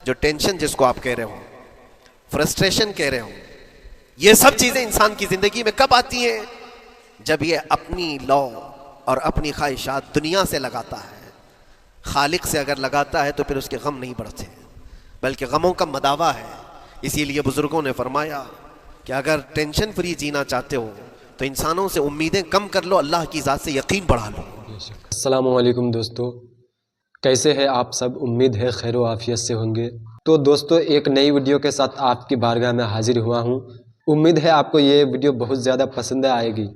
جو ٹینشن جس کو آپ کہہ رہے ہو، فرسٹریشن کہہ رہے ہو، یہ سب چیزیں انسان کی زندگی میں کب آتی ہیں؟ جب یہ اپنی لو اور اپنی خواہشات دنیا سے لگاتا ہے۔ خالق سے اگر لگاتا ہے تو پھر اس کے غم نہیں بڑھتے، بلکہ غموں کا مداوا ہے۔ اسی لیے بزرگوں نے فرمایا کہ اگر ٹینشن فری جینا چاہتے ہو تو انسانوں سے امیدیں کم کر لو، اللہ کی ذات سے یقین بڑھا لو۔ السلام علیکم دوستو، کیسے ہیں آپ سب؟ امید ہے خیر و عافیت سے ہوں گے۔ تو دوستو، ایک نئی ویڈیو کے ساتھ آپ کی بارگاہ میں حاضر ہوا ہوں۔ امید ہے آپ کو یہ ویڈیو بہت زیادہ پسند آئے گی۔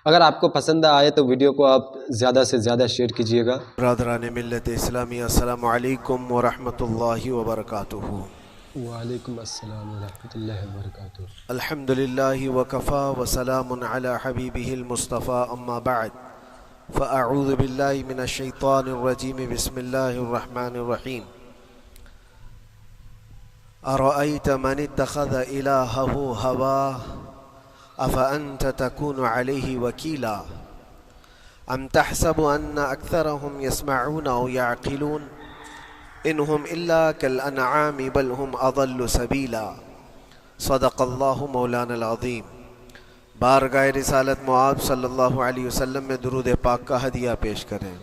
اگر آپ کو پسند آئے تو ویڈیو کو آپ زیادہ سے زیادہ شیئر کیجیے گا۔ برادران ملت اسلامی، السلام علیکم ورحمۃ اللہ وبرکاتہ۔ وعلیکم السلام ورحمۃ اللہ وبرکاتہ۔ الحمد للہ وکفا وسلام علی حبیبہ المصطفیٰ، اما بعد فاعوذ باللہ من الشیطان الرجیم، بسم اللہ الرحمن الرحیم۔ ارأیت من اتخذ الہہ ہواہ افانت تکون علیہ وکیلا ام تحسب ان اکثرهم یسمعون او یعقلون انہم الا کالانعام بل ہم اضل سبیلا۔ صدق اللہ مولانا العظیم۔ بارگاہ رسالت معاب صلی اللہ علیہ وسلم میں درود پاک کا ہدیہ پیش کریں۔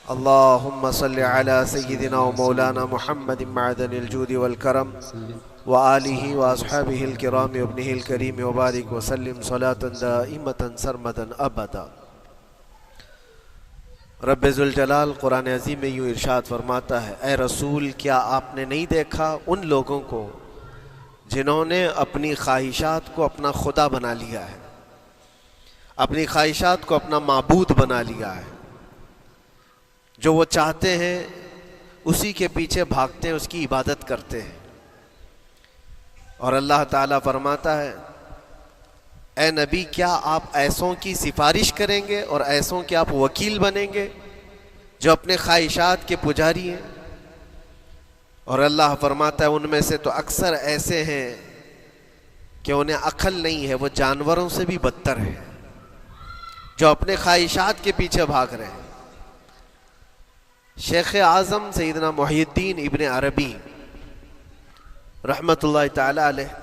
اللہم صلی علی سیدنا و مولانا محمد معدن الجود والکرم وآلہ واصحابہ الکرام وابنہ الکریم وبارک وسلم صلاة دائمتا سرمدا ابدا۔ رب ذوالجلال قرآن عظیم میں یوں ارشاد فرماتا ہے، اے رسول کیا آپ نے نہیں دیکھا ان لوگوں کو جنہوں نے اپنی خواہشات کو اپنا خدا بنا لیا ہے، اپنی خواہشات کو اپنا معبود بنا لیا ہے، جو وہ چاہتے ہیں اسی کے پیچھے بھاگتے ہیں، اس کی عبادت کرتے ہیں۔ اور اللہ تعالیٰ فرماتا ہے، اے نبی کیا آپ ایسوں کی سفارش کریں گے اور ایسوں کے آپ وکیل بنیں گے جو اپنے خواہشات کے پجاری ہیں؟ اور اللہ فرماتا ہے ان میں سے تو اکثر ایسے ہیں کہ انہیں عقل نہیں ہے، وہ جانوروں سے بھی بدتر ہیں، جو اپنے خواہشات کے پیچھے بھاگ رہے ہیں۔ شیخ اعظم سیدنا محی الدین ابن عربی رحمۃ اللہ تعالی علیہ،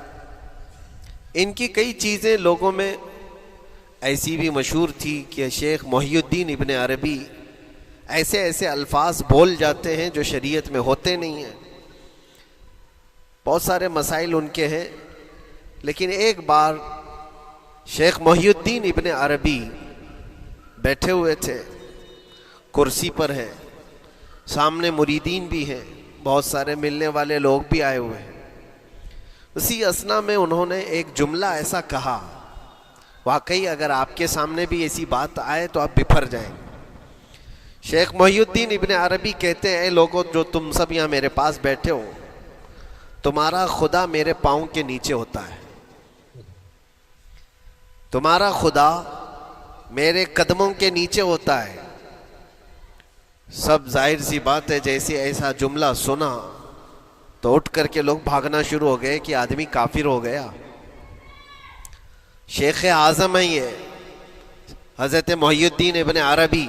ان کی کئی چیزیں لوگوں میں ایسی بھی مشہور تھی کہ شیخ محی الدین ابن عربی ایسے ایسے الفاظ بول جاتے ہیں جو شریعت میں ہوتے نہیں ہیں۔ بہت سارے مسائل ان کے ہیں، لیکن ایک بار شیخ محی الدین ابن عربی بیٹھے ہوئے تھے، کرسی پر ہے، سامنے مریدین بھی ہیں، بہت سارے ملنے والے لوگ بھی آئے ہوئے ہیں۔ اسی اثنا میں انہوں نے ایک جملہ ایسا کہا، واقعی اگر آپ کے سامنے بھی ایسی بات آئے تو آپ بپھر جائیں۔ شیخ محی الدین ابن عربی کہتے ہیں، اے لوگوں جو تم سب یہاں میرے پاس بیٹھے ہو، تمہارا خدا میرے پاؤں کے نیچے ہوتا ہے، تمہارا خدا میرے قدموں کے نیچے ہوتا ہے۔ سب ظاہر سی بات ہے، جیسے ایسا جملہ سنا تو اٹھ کر کے لوگ بھاگنا شروع ہو گئے کہ آدمی کافر ہو گیا۔ شیخ اعظم ہیں یہ، حضرت محی الدین ابن عربی،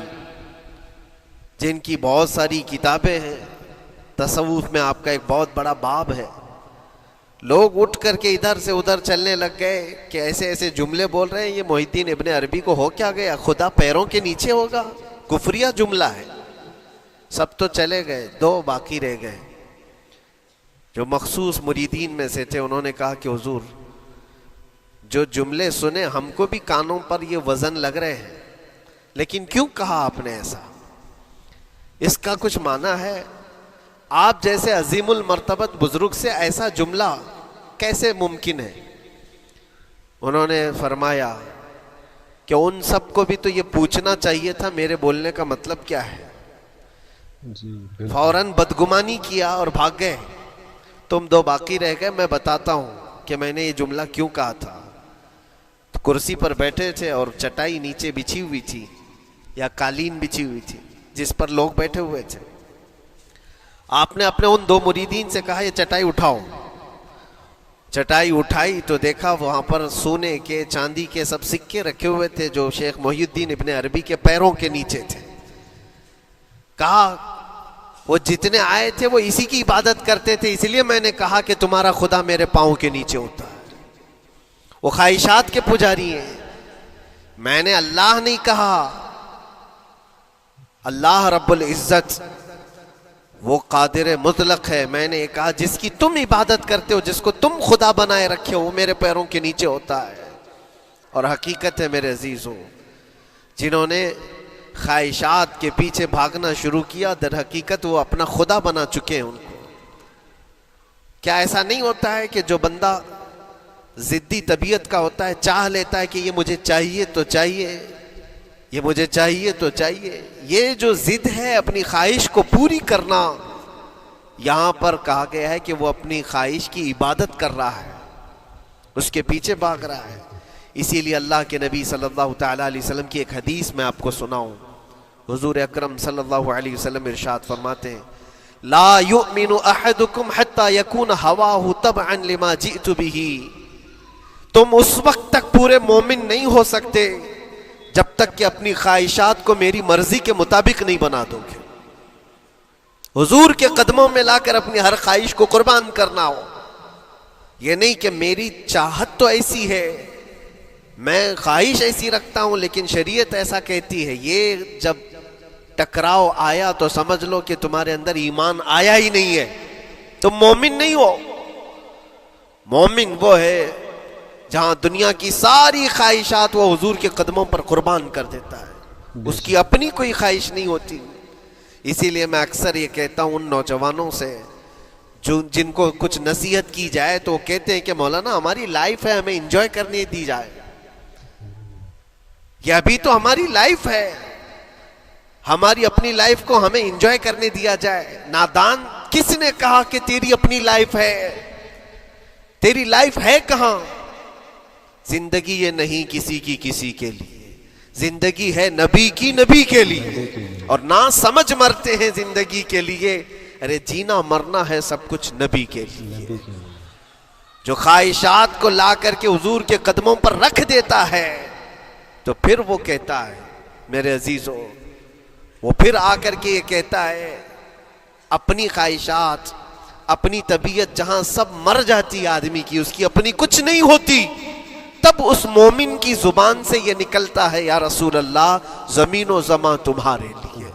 جن کی بہت ساری کتابیں ہیں، تصوف میں آپ کا ایک بہت بڑا باب ہے۔ لوگ اٹھ کر کے ادھر سے ادھر چلنے لگ گئے کہ ایسے ایسے جملے بول رہے ہیں، یہ محی الدین ابن عربی کو ہو کیا گیا؟ خدا پیروں کے نیچے ہوگا؟ کفریہ جملہ ہے۔ سب تو چلے گئے، دو باقی رہ گئے جو مخصوص مریدین میں سے تھے۔ انہوں نے کہا کہ حضور جو جملے سنے ہم کو بھی کانوں پر یہ وزن لگ رہے ہیں، لیکن کیوں کہا آپ نے ایسا؟ اس کا کچھ معنی ہے؟ آپ جیسے عظیم المرتبت بزرگ سے ایسا جملہ کیسے ممکن ہے؟ انہوں نے فرمایا کہ ان سب کو بھی تو یہ پوچھنا چاہیے تھا میرے بولنے کا مطلب کیا ہے۔ فوراً بدگمانی کیا اور بھاگ گئے۔ تم دو باقی رہ گئے، میں بتاتا ہوں کہ میں نے یہ جملہ کیوں کہا تھا۔ تو کرسی پر بیٹھے تھے اور چٹائی نیچے بچھی ہوئی تھی یا قالین بچھی ہوئی تھی جس پر لوگ بیٹھے ہوئے تھے۔ آپ نے اپنے ان دو مریدین سے کہا یہ چٹائی اٹھاؤ۔ چٹائی اٹھائی تو دیکھا وہاں پر سونے کے چاندی کے سب سکے رکھے ہوئے تھے جو شیخ محی الدین ابن عربی کے پیروں کے نیچے تھے۔ کہا وہ جتنے آئے تھے وہ اسی کی عبادت کرتے تھے، اس لیے میں نے کہا کہ تمہارا خدا میرے پاؤں کے نیچے ہوتا ہے۔ وہ خواہشات کے پجاری ہیں، میں نے اللہ نہیں کہا، اللہ رب العزت وہ قادر مطلق ہے۔ میں نے کہا جس کی تم عبادت کرتے ہو، جس کو تم خدا بنائے رکھے ہو، وہ میرے پیروں کے نیچے ہوتا ہے۔ اور حقیقت ہے میرے عزیزوں، جنہوں نے خواہشات کے پیچھے بھاگنا شروع کیا، در حقیقت وہ اپنا خدا بنا چکے ہیں ان کو۔ کیا ایسا نہیں ہوتا ہے کہ جو بندہ ضدی طبیعت کا ہوتا ہے، چاہ لیتا ہے کہ یہ مجھے چاہیے تو چاہیے، یہ مجھے چاہیے تو چاہیے، یہ جو ضد ہے اپنی خواہش کو پوری کرنا، یہاں پر کہا گیا ہے کہ وہ اپنی خواہش کی عبادت کر رہا ہے، اس کے پیچھے بھاگ رہا ہے۔ اسی لیے اللہ کے نبی صلی اللہ تعالیٰ علیہ وسلم کی ایک حدیث میں آپ کو سناؤں۔ حضور اکرم صلی اللہ علیہ وسلم ارشاد فرماتے ہیں، لا یؤمن احدکم حتی یکون ہواہ تبعا لما جئت بہ، تم اس وقت تک پورے مومن نہیں ہو سکتے جب تک کہ اپنی خواہشات کو میری مرضی کے مطابق نہیں بنا دو گے۔ حضور کے قدموں میں لا کر اپنی ہر خواہش کو قربان کرنا ہو، یہ نہیں کہ میری چاہت تو ایسی ہے، میں خواہش ایسی رکھتا ہوں لیکن شریعت ایسا کہتی ہے، یہ جب ٹکراؤ آیا تو سمجھ لو کہ تمہارے اندر ایمان آیا ہی نہیں ہے، تم مومن نہیں ہو۔ مومن وہ ہے جہاں دنیا کی ساری خواہشات وہ حضور کے قدموں پر قربان کر دیتا ہے، اس کی اپنی کوئی خواہش نہیں ہوتی۔ اسی لیے میں اکثر یہ کہتا ہوں ان نوجوانوں سے جن کو کچھ نصیحت کی جائے تو وہ کہتے ہیں کہ مولانا ہماری لائف ہے، ہمیں انجوائے کرنے دی جائے، یہ ابھی تو ہماری لائف ہے، ہماری اپنی لائف کو ہمیں انجوائے کرنے دیا جائے۔ نادان، کس نے کہا کہ تیری اپنی لائف ہے؟ تیری لائف ہے کہاں؟ زندگی یہ نہیں کسی کی کسی کے لیے، زندگی ہے نبی کی نبی کے لیے، اور نہ سمجھ مرتے ہیں زندگی کے لیے، ارے جینا مرنا ہے سب کچھ نبی کے لیے۔ جو خواہشات کو لا کر کے حضور کے قدموں پر رکھ دیتا ہے تو پھر وہ کہتا ہے میرے عزیزوں، وہ پھر آ کر کے یہ کہتا ہے، اپنی خواہشات، اپنی طبیعت جہاں سب مر جاتی آدمی کی، اس کی اپنی کچھ نہیں ہوتی، تب اس مومن کی زبان سے یہ نکلتا ہے، یا رسول اللہ زمین و زمان تمہارے لیے،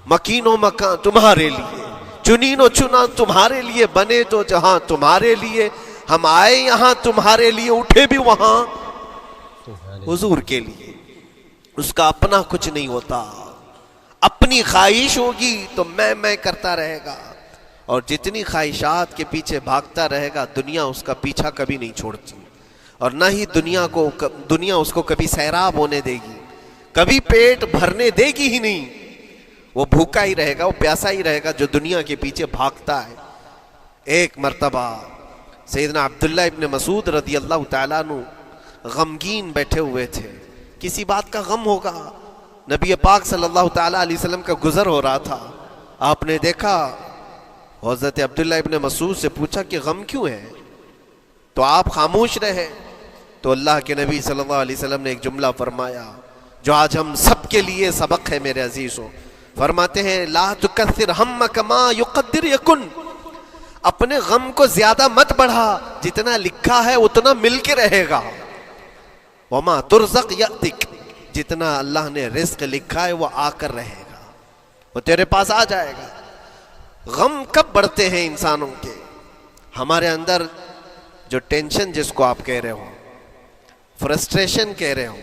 مکین و مکان تمہارے لیے، چنین و چنا تمہارے لیے، بنے تو جہاں تمہارے لیے، ہم آئے یہاں تمہارے لیے، اٹھے بھی وہاں حضور کے لیے۔ اس کا اپنا کچھ نہیں ہوتا، اپنی خواہش ہوگی تو میں کرتا رہے گا، اور جتنی خواہشات کے پیچھے بھاگتا رہے گا دنیا اس کا پیچھا کبھی نہیں چھوڑتی، اور نہ ہی دنیا اس کو کبھی سیراب ہونے دے گی، کبھی پیٹ بھرنے دے گی ہی نہیں، وہ بھوکا ہی رہے گا، وہ پیاسا ہی رہے گا جو دنیا کے پیچھے بھاگتا ہے۔ ایک مرتبہ سیدنا عبداللہ ابن مسعود رضی اللہ تعالیٰ عنہ غمگین بیٹھے ہوئے تھے، کسی بات کا غم ہوگا، نبی پاک صلی اللہ تعالیٰ علیہ وسلم کا گزر ہو رہا تھا، آپ نے دیکھا، حضرت عبداللہ ابن مسعود سے پوچھا کہ غم کیوں ہے؟ تو آپ خاموش رہے، تو اللہ کے نبی صلی اللہ علیہ وسلم نے ایک جملہ فرمایا جو آج ہم سب کے لیے سبق ہے میرے عزیزوں، فرماتے ہیں لا تکثر ہمک ما یقدر یکن، اپنے غم کو زیادہ مت بڑھا، جتنا لکھا ہے اتنا مل کے رہے گا، وما ترزق یأتک، جتنا اللہ نے رزق لکھا ہے وہ آ کر رہے گا، وہ تیرے پاس آ جائے گا۔ غم کب بڑھتے ہیں انسانوں کے؟ ہمارے اندر جو ٹینشن جس کو آپ کہہ رہے ہو، فرسٹریشن کہہ رہے ہو،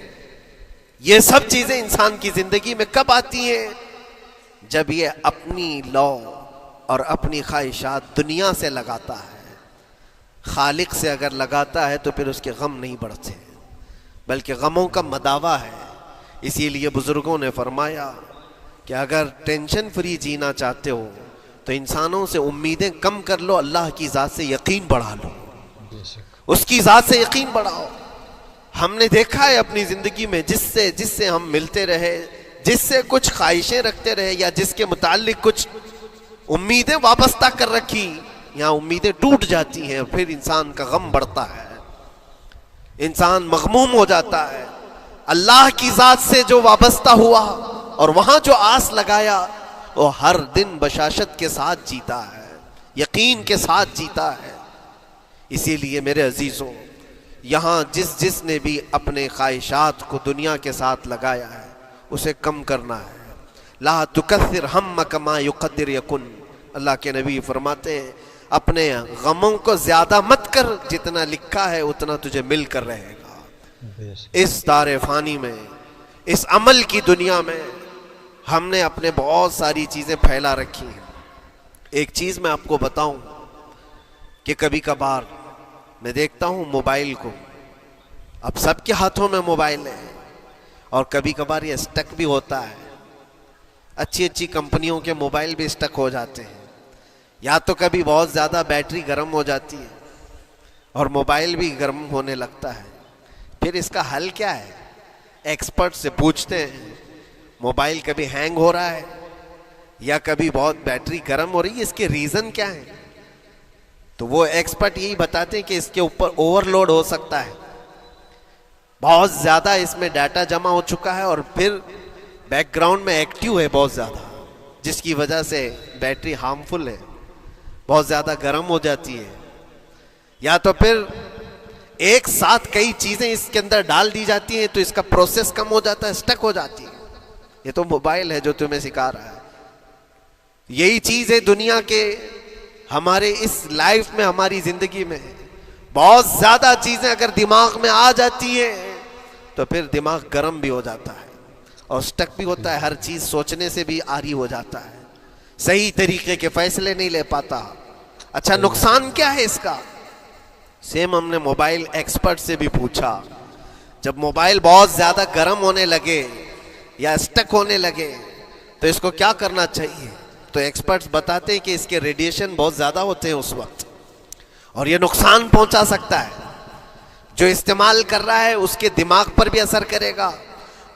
یہ سب چیزیں انسان کی زندگی میں کب آتی ہیں؟ جب یہ اپنی لو اور اپنی خواہشات دنیا سے لگاتا ہے، خالق سے اگر لگاتا ہے تو پھر اس کے غم نہیں بڑھتے، بلکہ غموں کا مداوا ہے۔ اسی لیے بزرگوں نے فرمایا کہ اگر ٹینشن فری جینا چاہتے ہو تو انسانوں سے امیدیں کم کر لو، اللہ کی ذات سے یقین بڑھا لو، اس کی ذات سے یقین بڑھاؤ۔ ہم نے دیکھا ہے اپنی زندگی میں جس سے ہم ملتے رہے، جس سے کچھ خواہشیں رکھتے رہے، یا جس کے متعلق کچھ امیدیں وابستہ کر رکھی، یہاں امیدیں ٹوٹ جاتی ہیں، پھر انسان کا غم بڑھتا ہے، انسان مغموم ہو جاتا ہے۔ اللہ کی ذات سے جو وابستہ ہوا اور وہاں جو آس لگایا، وہ ہر دن بشاشت کے ساتھ جیتا ہے، یقین کے ساتھ جیتا ہے۔ اسی لیے میرے عزیزوں، یہاں جس نے بھی اپنے خواہشات کو دنیا کے ساتھ لگایا ہے اسے کم کرنا ہے۔ لا تکثر ہمک ما یقدر یکن، اللہ کے نبی فرماتے ہیں اپنے غموں کو زیادہ مت کر، جتنا لکھا ہے اتنا تجھے مل کر رہے گا۔ اس دار فانی میں، اس عمل کی دنیا میں ہم نے اپنے بہت ساری چیزیں پھیلا رکھی ہیں۔ ایک چیز میں آپ کو بتاؤں کہ کبھی کبھار میں دیکھتا ہوں موبائل کو، اب سب کے ہاتھوں میں موبائل ہے، اور کبھی کبھار یہ اسٹک بھی ہوتا ہے۔ اچھی کمپنیوں کے موبائل بھی اسٹک ہو جاتے ہیں، یا تو کبھی بہت زیادہ بیٹری گرم ہو جاتی ہے اور موبائل بھی گرم ہونے لگتا ہے۔ پھر اس کا حل کیا ہے؟ ایکسپرٹ سے پوچھتے ہیں موبائل کبھی ہینگ ہو رہا ہے یا کبھی بہت بیٹری گرم ہو رہی ہے، اس کے ریزن کیا ہے؟ تو وہ ایکسپرٹ یہی بتاتے ہیں کہ اس کے اوپر اوور لوڈ ہو سکتا ہے، بہت زیادہ اس میں ڈیٹا جمع ہو چکا ہے اور پھر بیک گراؤنڈ میں ایکٹیو ہے بہت زیادہ، جس کی وجہ سے بیٹری ہارمفل ہے، بہت زیادہ گرم ہو جاتی ہے۔ یا تو پھر ایک ساتھ کئی چیزیں اس کے اندر ڈال دی جاتی ہیں تو اس کا پروسیس کم ہو جاتا ہے، اسٹک ہو جاتی ہے۔ یہ تو موبائل ہے جو تمہیں سکھا رہا ہے۔ یہی چیز ہے دنیا کے ہمارے اس لائف میں، ہماری زندگی میں بہت زیادہ چیزیں اگر دماغ میں آ جاتی ہیں تو پھر دماغ گرم بھی ہو جاتا ہے اور اسٹک بھی ہوتا ہے، ہر چیز سوچنے سے بھی عاری ہو جاتا ہے، صحیح طریقے کے فیصلے نہیں لے پاتا۔ اچھا نقصان کیا ہے اس کا؟ سیم ہم نے موبائل ایکسپرٹ سے بھی پوچھا، جب موبائل بہت زیادہ گرم ہونے لگے یا اسٹک ہونے لگے تو اس کو کیا کرنا چاہیے؟ تو ایکسپرٹس بتاتے ہیں کہ اس کے ریڈیشن بہت زیادہ ہوتے ہیں اس وقت، اور یہ نقصان پہنچا سکتا ہے۔ جو استعمال کر رہا ہے اس کے دماغ پر بھی اثر کرے گا،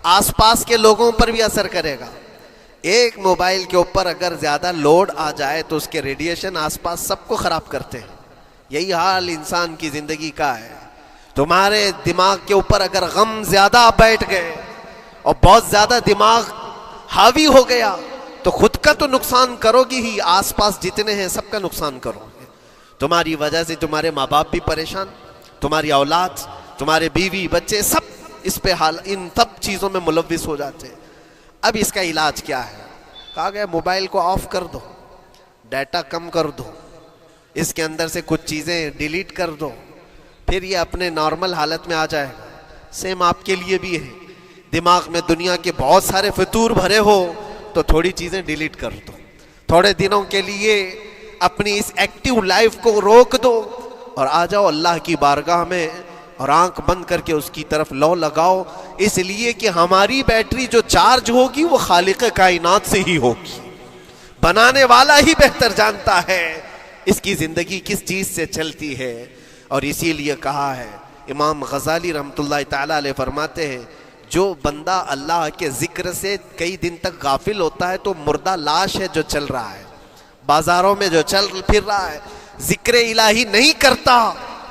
آس پاس کے لوگوں پر بھی اثر کرے گا۔ ایک موبائل کے اوپر اگر زیادہ لوڈ آ جائے تو اس کے ریڈیشن آس پاس سب کو خراب کرتے ہیں۔ یہی حال انسان کی زندگی کا ہے۔ تمہارے دماغ کے اوپر اگر غم زیادہ بیٹھ گئے اور بہت زیادہ دماغ حاوی ہو گیا تو خود کا تو نقصان کرو گی ہی، آس پاس جتنے ہیں سب کا نقصان کرو گے۔ تمہاری وجہ سے تمہارے ماں باپ بھی پریشان، تمہاری اولاد، تمہارے بیوی بچے سب اس پہ ان سب چیزوں میں ملوث ہو جاتے ہیں۔ اب اس کا علاج کیا ہے؟ کہا گیا موبائل کو آف کر دو، ڈیٹا کم کر دو، اس کے اندر سے کچھ چیزیں ڈیلیٹ کر دو، پھر یہ اپنے نارمل حالت میں آ جائے گا۔ سیم آپ کے لیے بھی ہے، دماغ میں دنیا کے بہت سارے فطور بھرے ہو تو تھوڑی چیزیں ڈیلیٹ کر دو، تھوڑے دنوں کے لیے اپنی اس ایکٹیو لائف کو روک دو اور آ جاؤ اللہ کی بارگاہ میں اور آنکھ بند کر کے اس کی طرف لو لگاؤ، اس لیے کہ ہماری بیٹری جو چارج ہوگی وہ خالق کائنات سے ہی ہوگی، بنانے والا ہی بہتر جانتا ہے اس کی زندگی کس چیز سے چلتی ہے۔ اور اسی لیے کہا ہے، امام غزالی رحمۃ اللہ تعالی علیہ فرماتے ہیں جو بندہ اللہ کے ذکر سے کئی دن تک غافل ہوتا ہے تو مردہ لاش ہے جو چل رہا ہے، بازاروں میں جو چل پھر رہا ہے، ذکر الہی نہیں کرتا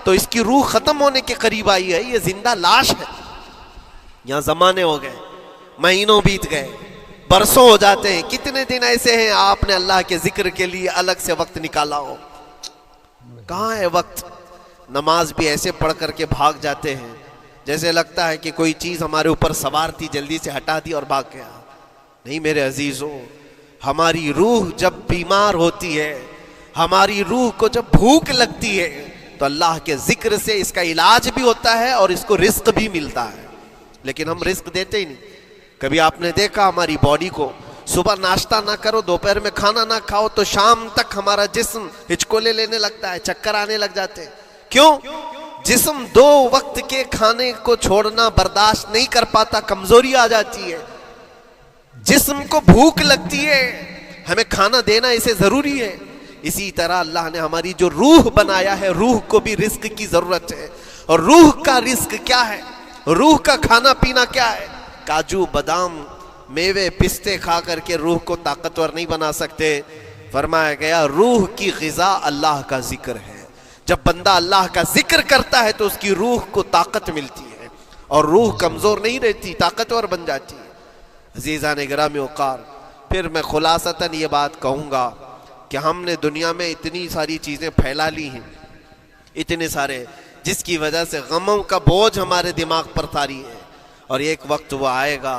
تو اس کی روح ختم ہونے کے قریب آئی ہے، یہ زندہ لاش ہے۔ یہاں زمانے ہو گئے، مہینوں بیت گئے، برسوں ہو جاتے ہیں، کتنے دن ایسے ہیں آپ نے اللہ کے ذکر کے لیے الگ سے وقت نکالا ہو؟ کہاں ہے وقت؟ نماز بھی ایسے پڑھ کر کے بھاگ جاتے ہیں جیسے لگتا ہے کہ کوئی چیز ہمارے اوپر سوار تھی، جلدی سے ہٹا دی اور بھاگ گیا۔ نہیں میرے عزیزوں، ہماری روح جب بیمار ہوتی ہے، ہماری روح کو جب بھوک لگتی ہے تو اللہ کے ذکر سے اس کا علاج بھی ہوتا ہے اور اس کو رزق بھی ملتا ہے، لیکن ہم رزق دیتے ہی نہیں۔ کبھی آپ نے دیکھا ہماری باڈی کو، صبح ناشتہ نہ کرو، دوپہر میں کھانا نہ کھاؤ تو شام تک ہمارا جسم ہچکولے لینے لگتا ہے، چکر آنے لگ جاتے ہیں۔ کیوں؟ جسم 2 وقت کے کھانے کو چھوڑنا برداشت نہیں کر پاتا، کمزوری آ جاتی ہے، جسم کو بھوک لگتی ہے، ہمیں کھانا دینا اسے ضروری ہے۔ اسی طرح اللہ نے ہماری جو روح بنایا ہے، روح کو بھی رزق کی ضرورت ہے، اور روح کا رزق کیا ہے؟ روح کا کھانا پینا کیا ہے؟ کاجو بادام میوے پستے کھا کر کے روح کو طاقتور نہیں بنا سکتے۔ فرمایا گیا روح کی غذا اللہ کا ذکر ہے، جب بندہ اللہ کا ذکر کرتا ہے تو اس کی روح کو طاقت ملتی ہے اور روح کمزور نہیں رہتی، طاقتور بن جاتی ہے۔ عزیزان گرامی وقار، پھر میں خلاصتاً یہ بات کہوں گا کہ ہم نے دنیا میں اتنی ساری چیزیں پھیلا لی ہیں، اتنے سارے، جس کی وجہ سے غموں کا بوجھ ہمارے دماغ پر طاری ہے، اور ایک وقت وہ آئے گا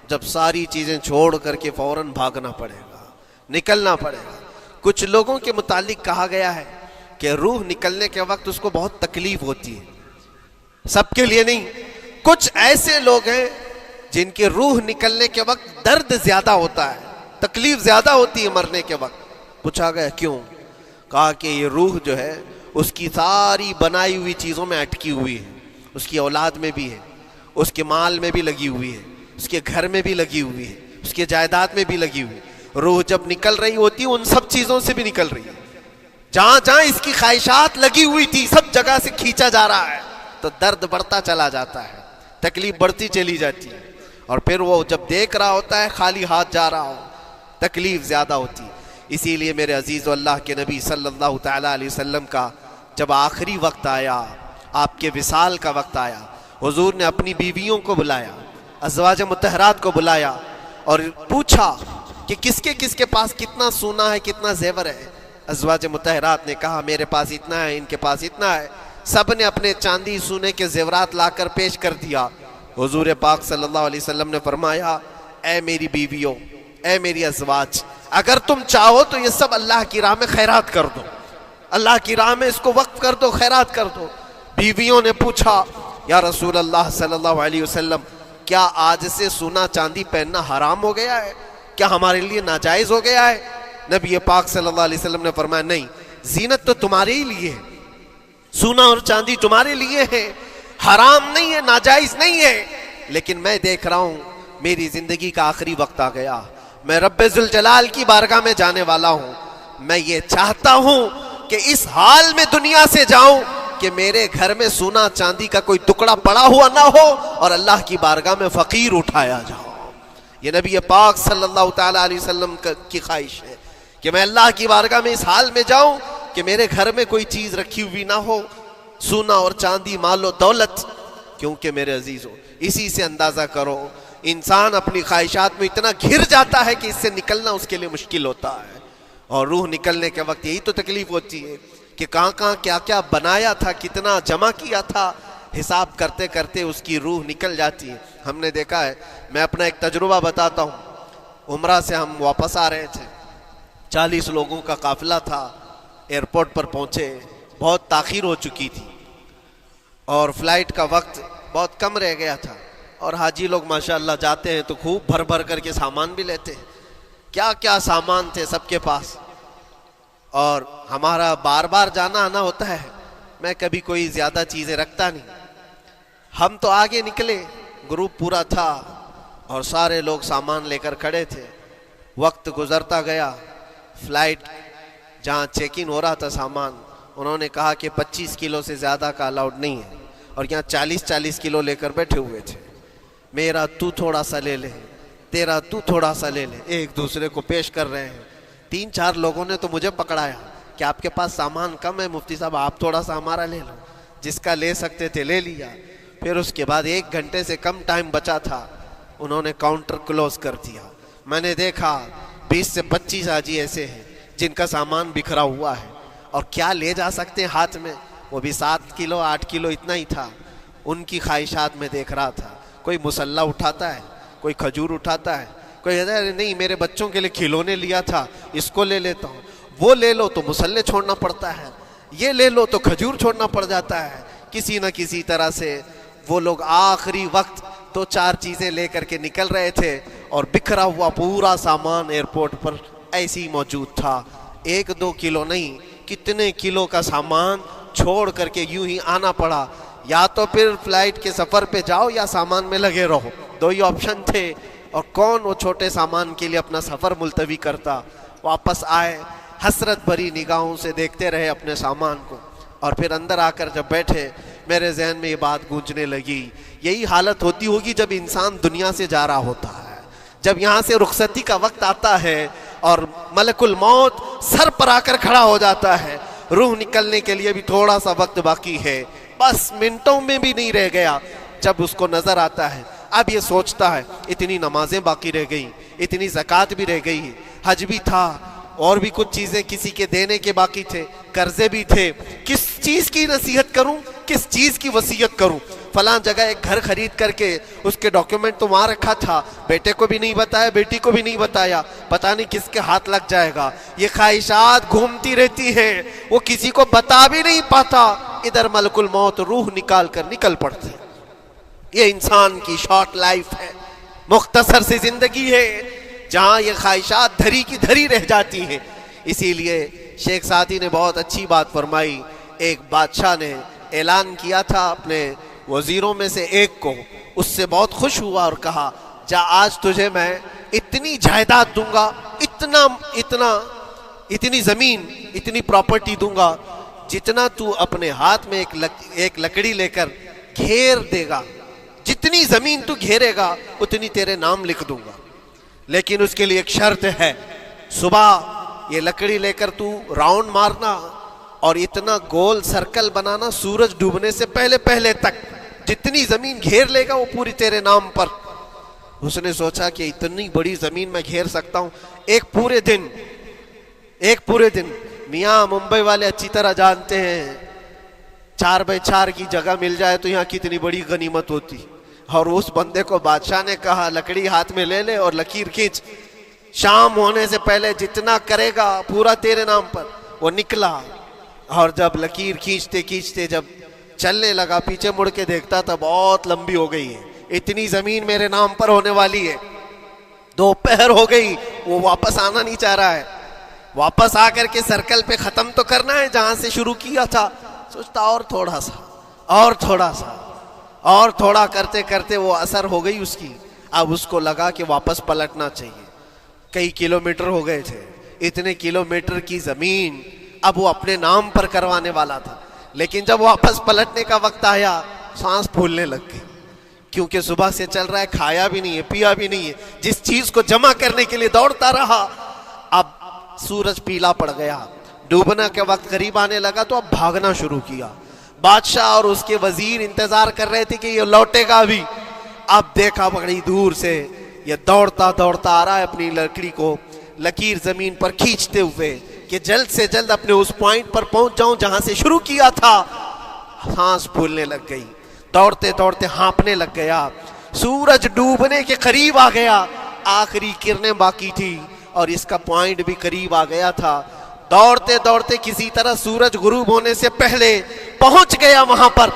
جب ساری چیزیں چھوڑ کر کے فوراً بھاگنا پڑے گا، نکلنا پڑے گا۔ کچھ لوگوں کے متعلق کہا گیا ہے کہ روح نکلنے کے وقت اس کو بہت تکلیف ہوتی ہے، سب کے لیے نہیں، کچھ ایسے لوگ ہیں جن کی روح نکلنے کے وقت درد زیادہ ہوتا ہے، تکلیف زیادہ ہوتی ہے مرنے کے وقت۔ پوچھا گیا کیوں؟ کہا کہ یہ روح جو ہے اس کی ساری بنائی ہوئی چیزوں میں اٹکی ہوئی ہے، اس کی اولاد میں بھی ہے، اس کے مال میں بھی لگی ہوئی ہے، اس کے گھر میں بھی لگی ہوئی ہے، اس کے جائیداد میں بھی لگی ہوئی ہے۔ روح جب نکل رہی ہوتی ہے ان سب چیزوں سے بھی نکل رہی ہے، جہاں جہاں اس کی خواہشات لگی ہوئی تھی سب جگہ سے کھینچا جا رہا ہے، تو درد بڑھتا چلا جاتا ہے، تکلیف بڑھتی چلی جاتی ہے، اور پھر وہ جب دیکھ رہا ہوتا ہے خالی ہاتھ جا رہا ہو، تکلیف زیادہ ہوتی ہے۔ اسی لیے میرے عزیز و اللہ کے نبی صلی اللہ تعالیٰ علیہ وسلم کا جب آخری وقت آیا، آپ کے وصال کا وقت آیا، حضور نے اپنی بیویوں کو بلایا، ازواج مطہرات کو بلایا، اور پوچھا کہ کس کے پاس کتنا سونا ہے، کتنا زیور ہے۔ ازواج مطہرات نے کہا میرے پاس اتنا ہے، ان کے پاس اتنا ہے، سب نے اپنے چاندی سونے کے زیورات لا کر پیش کر دیا۔ حضور پاک صلی اللہ علیہ وسلم نے فرمایا اے میری بیویوں، اے میری ازواج، اگر تم چاہو تو یہ سب اللہ کی راہ میں خیرات کر دو، اللہ کی راہ میں اس کو وقف کر دو، خیرات کر دو۔ بیویوں نے پوچھا یا رسول اللہ صلی اللہ علیہ وسلم، کیا آج سے سونا چاندی پہننا حرام ہو گیا ہے؟ کیا ہمارے لیے ناجائز ہو گیا ہے؟ نبی پاک صلی اللہ علیہ وسلم نے فرمایا نہیں، زینت تو تمہارے ہی لیے ہے، سونا اور چاندی تمہارے لیے ہے، حرام نہیں ہے، ناجائز نہیں ہے، لیکن میں دیکھ رہا ہوں میری زندگی کا آخری وقت آ گیا، میں رب ذوالجلال کی بارگاہ میں جانے والا ہوں، میں یہ چاہتا ہوں کہ اس حال میں دنیا سے جاؤں کہ میرے گھر میں سونا چاندی کا کوئی ٹکڑا پڑا ہوا نہ ہو اور اللہ کی بارگاہ میں فقیر اٹھایا جاؤ۔ یہ نبی پاک صلی اللہ تعالیٰ علیہ وسلم کی خواہش ہے کہ میں اللہ کی بارگاہ میں اس حال میں جاؤں کہ میرے گھر میں کوئی چیز رکھی ہوئی نہ ہو، سونا اور چاندی، مال و دولت۔ کیونکہ میرے عزیزوں اسی سے اندازہ کرو انسان اپنی خواہشات میں اتنا گھر جاتا ہے کہ اس سے نکلنا اس کے لیے مشکل ہوتا ہے، اور روح نکلنے کے وقت یہی تو تکلیف ہوتی ہے کہ کہاں کہاں کیا کیا بنایا تھا، کتنا جمع کیا تھا، حساب کرتے کرتے اس کی روح نکل جاتی ہے۔ ہم نے دیکھا ہے، میں اپنا ایک تجربہ بتاتا ہوں، عمرہ سے ہم واپس آ رہے تھے، 40 لوگوں کا قافلہ تھا، ایئرپورٹ پر پہنچے، بہت تاخیر ہو چکی تھی اور فلائٹ کا وقت بہت کم رہ گیا تھا، اور حاجی لوگ ماشاءاللہ جاتے ہیں تو خوب بھر بھر کر کے سامان بھی لیتے ہیں، کیا کیا سامان تھے سب کے پاس، اور ہمارا بار بار جانا آنا ہوتا ہے، میں کبھی کوئی زیادہ چیزیں رکھتا نہیں۔ ہم تو آگے نکلے، گروپ پورا تھا اور سارے لوگ سامان لے کر کھڑے تھے، وقت گزرتا گیا، فلائٹ جہاں چیک ان ہو رہا تھا سامان، انہوں نے کہا کہ 25 کلو سے زیادہ کا الاؤڈ نہیں ہے، اور یہاں 40 کلو لے کر بیٹھے ہوئے تھے، میرا تو تھوڑا سا لے لے، تیرا تو تھوڑا سا لے لے، ایک دوسرے کو پیش کر رہے ہیں۔ 3-4 لوگوں نے تو مجھے پکڑایا کہ آپ کے پاس سامان کم ہے مفتی صاحب، آپ تھوڑا سا ہمارا لے لو، جس کا لے سکتے تھے لے لیا۔ پھر اس کے بعد 1 گھنٹے سے کم ٹائم بچا تھا، انہوں نے کاؤنٹر کلوز کر دیا۔ میں نے دیکھا 20 سے 25 حاجی ایسے ہیں جن کا سامان بکھرا ہوا ہے، اور کیا لے جا سکتے ہیں ہاتھ میں، وہ بھی 7 کلو 8 کلو اتنا ہی تھا۔ ان کی خواہشات میں دیکھ رہا تھا، کوئی مسلح اٹھاتا ہے، کوئی کھجور اٹھاتا ہے، کوئی کہتا ہے نہیں میرے بچوں کے لیے کھلونے لیا تھا اس کو لے لیتا ہوں، وہ لے لو تو مسلح چھوڑنا پڑتا ہے، یہ لے لو تو کھجور چھوڑنا پڑ جاتا ہے۔ کسی نہ کسی طرح سے وہ لوگ آخری وقت 2-4 چیزیں لے کر کے نکل رہے تھے، اور بکھرا ہوا پورا سامان ایئرپورٹ پر ایسے ہی موجود تھا، 1-2 کلو نہیں، کتنے کلو کا سامان چھوڑ کر کے یوں ہی آنا پڑا۔ یا تو پھر فلائٹ کے سفر پہ جاؤ یا سامان میں لگے رہو، 2 ہی آپشن تھے، اور کون وہ چھوٹے سامان کے لیے اپنا سفر ملتوی کرتا۔ واپس آئے، حسرت بھری نگاہوں سے دیکھتے رہے اپنے سامان کو، اور پھر اندر آ کر جب بیٹھے میرے ذہن میں یہ بات گونجنے لگی، یہی حالت ہوتی ہوگی جب انسان دنیا سے جا رہا ہوتا ہے، جب یہاں سے رخصتی کا وقت آتا ہے اور ملک الموت سر پر آ کر کھڑا ہو جاتا ہے، روح نکلنے کے لیے بھی تھوڑا سا وقت باقی ہے، بس منٹوں میں بھی نہیں رہ گیا۔ جب اس کو نظر آتا ہے، اب یہ سوچتا ہے اتنی نمازیں باقی رہ گئیں، اتنی زکات بھی رہ گئی, حج بھی تھا, اور بھی کچھ چیزیں کسی کے دینے کے باقی تھے, قرضے بھی تھے. کس چیز کی نصیحت کروں, کس چیز کی وصیت کروں؟ فلاں جگہ ایک گھر خرید کر کے اس کے ڈاکیومنٹ تو وہاں رکھا تھا, بیٹے کو بھی نہیں بتایا, بیٹی کو بھی نہیں بتایا, پتہ نہیں کس کے ہاتھ لگ جائے گا. یہ خواہشات گھومتی رہتی ہیں, وہ کسی کو بتا بھی نہیں پاتا. ادھر ملک الموت روح نکال کر نکل پڑتے. یہ انسان کی شارٹ لائف ہے, مختصر سی زندگی ہے, جہاں یہ خواہشات دھری کی دھری رہ جاتی ہیں. اسی لیے شیخ سعدی نے بہت اچھی بات فرمائی. ایک بادشاہ نے اعلان کیا تھا اپنے وزیروں میں سے ایک کو, اس سے بہت خوش ہوا اور کہا, جا آج تجھے میں اتنی جائیداد دوں گا, اتنی زمین, اتنی پراپرٹی دوں گا, جتنا تو اپنے ہاتھ میں ایک لکڑی لے کر گھیر دے گا, جتنی زمین تو گھیرے گا اتنی تیرے نام لکھ دوں گا. لیکن اس کے لیے ایک شرط ہے, صبح یہ لکڑی لے کر تو راؤنڈ مارنا اور اتنا گول سرکل بنانا سورج ڈوبنے سے پہلے تک, جتنی زمین گھیر لے گا وہ پوری تیرے نام پر. اس نے سوچا کہ اتنی بڑی زمین میں گھیر سکتا ہوں ایک پورے دن. میاں ممبئی والے اچھی طرح جانتے ہیں, 4x4 کی جگہ مل جائے تو یہاں کتنی بڑی غنیمت ہوتی. اور اس بندے کو بادشاہ نے کہا لکڑی ہاتھ میں لے لے اور لکیر کھینچ, شام ہونے سے پہلے جتنا کرے گا پورا تیرے نام پر. وہ نکلا اور جب لکیر کھینچتے جب چلنے لگا, پیچھے مڑ کے دیکھتا تھا بہت لمبی ہو گئی ہے, اتنی زمین میرے نام پر ہونے والی ہے. دوپہر ہو گئی, وہ واپس آنا نہیں چاہ رہا ہے, واپس آ کر کے سرکل پہ ختم تو کرنا ہے جہاں سے شروع کیا تھا. سوچتا اور تھوڑا کرتے کرتے وہ اثر ہو گئی اس کی. اب اس کو لگا کہ واپس پلٹنا چاہیے. کئی کلومیٹر ہو گئے تھے, اتنے کلومیٹر کی زمین اب وہ اپنے نام پر کروانے والا تھا. لیکن جب واپس پلٹنے کا وقت آیا, سانس پھولنے لگ گئی, کیونکہ صبح سے چل رہا ہے, کھایا بھی نہیں ہے, پیا بھی نہیں ہے, جس چیز کو جمع کرنے کے لیے دوڑتا رہا. اب سورج پیلا پڑ گیا, ڈوبنا کے وقت قریب آنے لگا تو اب بھاگنا شروع کیا. بادشاہ اور اس کے وزیر انتظار کر رہے تھے کہ یہ لوٹے گا بھی. اب دیکھا بڑی دور سے یہ دوڑتا آ رہا ہے, اپنی لکڑی کو لکیر زمین پر کھینچتے ہوئے کہ جلد سے جلد اپنے اس پوائنٹ پر پہنچ جاؤں جہاں سے شروع کیا تھا. سانس پھولنے لگ گئی, دوڑتے ہانپنے لگ گیا. سورج ڈوبنے کے قریب آ گیا, آخری کرنیں باقی تھی اور اس کا پوائنٹ بھی قریب آ گیا تھا. دوڑتے کسی طرح سورج غروب ہونے سے پہلے پہنچ گیا وہاں پر,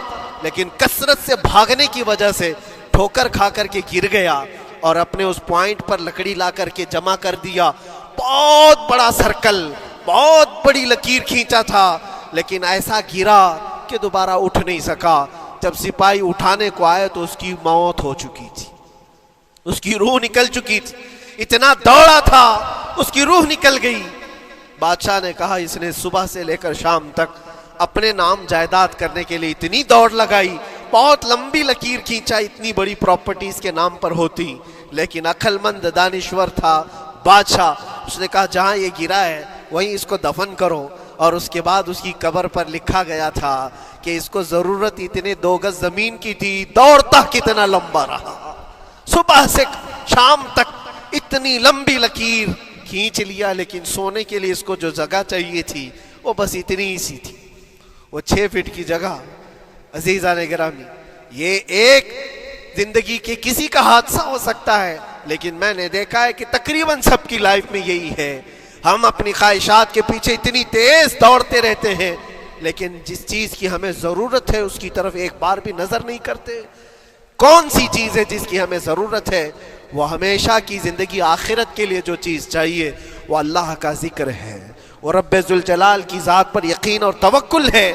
لیکن کثرت سے بھاگنے کی وجہ سے ٹھوکر کھا کر کے گر گیا اور اپنے اس پوائنٹ پر لکڑی لا کر کے جمع کر دیا. بہت بڑا سرکل, بہت بڑی لکیر کھینچا تھا, لیکن ایسا گرا کہ دوبارہ اٹھ نہیں سکا. جب سپاہی اٹھانے کو آئے تو اس کی موت ہو چکی تھی, اس کی روح نکل چکی تھی. اتنا دوڑا تھا اس کی روح نکل گئی. بادشاہ نے کہا اس نے صبح سے لے کر شام تک اپنے نام جائیداد کرنے کے لیے اتنی دوڑ لگائی, بہت لمبی لکیر کھینچا, اتنی بڑی پراپرٹیز کے نام پر ہوتی, لیکن عقل مند دانشور تھا بادشاہ. اس نے کہا جہاں یہ گرا ہے وہیں اس کو دفن کرو. اور اس کے بعد اس کی قبر پر لکھا گیا تھا کہ اس کو ضرورت اتنے 2 گز زمین کی تھی, دوڑتا کتنا لمبا رہا, صبح سے شام تک اتنی لمبی لکیر کھینچ لیا. لیکن سونے کے لیے اس کو جو جگہ چاہیے تھی وہ بس اتنی ہی سی تھی, وہ 6 فٹ کی جگہ. عزیزان گرامی, یہ ایک زندگی کے کسی کا حادثہ ہو سکتا ہے, لیکن میں نے دیکھا ہے کہ تقریباً سب کی لائف میں یہی ہے. ہم اپنی خواہشات کے پیچھے اتنی تیز دوڑتے رہتے ہیں, لیکن جس چیز کی ہمیں ضرورت ہے اس کی طرف ایک بار بھی نظر نہیں کرتے. کون سی چیز ہے جس کی ہمیں ضرورت ہے؟ وہ ہمیشہ کی زندگی آخرت کے لیے جو چیز چاہیے وہ اللہ کا ذکر ہے, وہ رب ذوالجلال کی ذات پر یقین اور توکل ہے.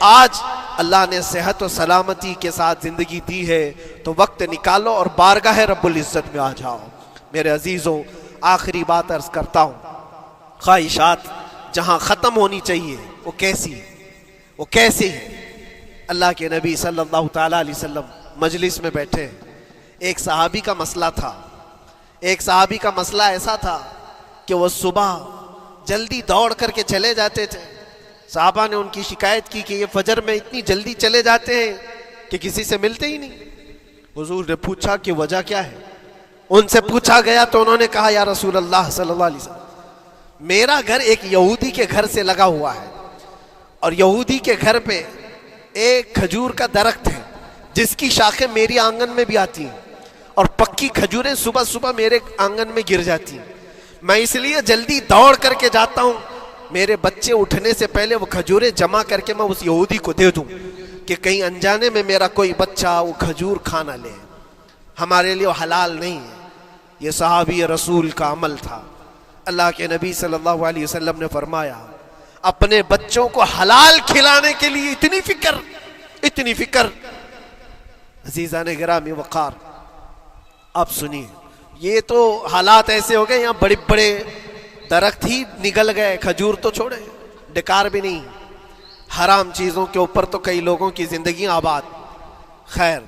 آج اللہ نے صحت و سلامتی کے ساتھ زندگی دی ہے تو وقت نکالو اور بارگاہ رب العزت میں آ جاؤ. میرے عزیزوں, آخری بات عرض کرتا ہوں, خواہشات جہاں ختم ہونی چاہیے وہ کیسی ہے؟ اللہ کے نبی صلی اللہ تعالیٰ علیہ وسلم مجلس میں بیٹھے, ایک صحابی کا مسئلہ تھا. ایک صحابی کا مسئلہ ایسا تھا کہ وہ صبح جلدی دوڑ کر کے چلے جاتے تھے. صحابہ نے ان کی شکایت کی کہ یہ فجر میں اتنی جلدی چلے جاتے ہیں کہ کسی سے ملتے ہی نہیں. حضور نے پوچھا کہ وجہ کیا ہے؟ ان سے پوچھا گیا تو انہوں نے کہا یا رسول اللہ صلی اللہ علیہ وسلم میرا گھر ایک یہودی کے گھر سے لگا ہوا ہے اور یہودی کے گھر پہ ایک کھجور کا درخت ہے جس کی شاخیں میری آنگن میں بھی آتی ہیں اور پکی کھجوریں صبح صبح میرے آنگن میں گر جاتی ہیں. میں اس لیے جلدی دوڑ کر کے جاتا ہوں میرے بچے اٹھنے سے پہلے وہ کھجوریں جمع کر کے میں اس یہودی کو دے دوں کہ کہیں انجانے میں میرا کوئی بچہ وہ کھجور کھا نہ لے. ہمارے لیے وہ حلال نہیں ہے. یہ صحابی رسول کا عمل تھا. اللہ کے نبی صلی اللہ علیہ وسلم نے فرمایا اپنے بچوں کو حلال کھلانے کے لیے اتنی فکر. عزیزان گرامی وقار آپ سنیے, یہ تو حالات ایسے ہو گئے یہاں بڑے بڑے درخت ہی نگل گئے, کھجور تو چھوڑے ڈکار بھی نہیں. حرام چیزوں کے اوپر تو کئی لوگوں کی زندگی آباد. خیر,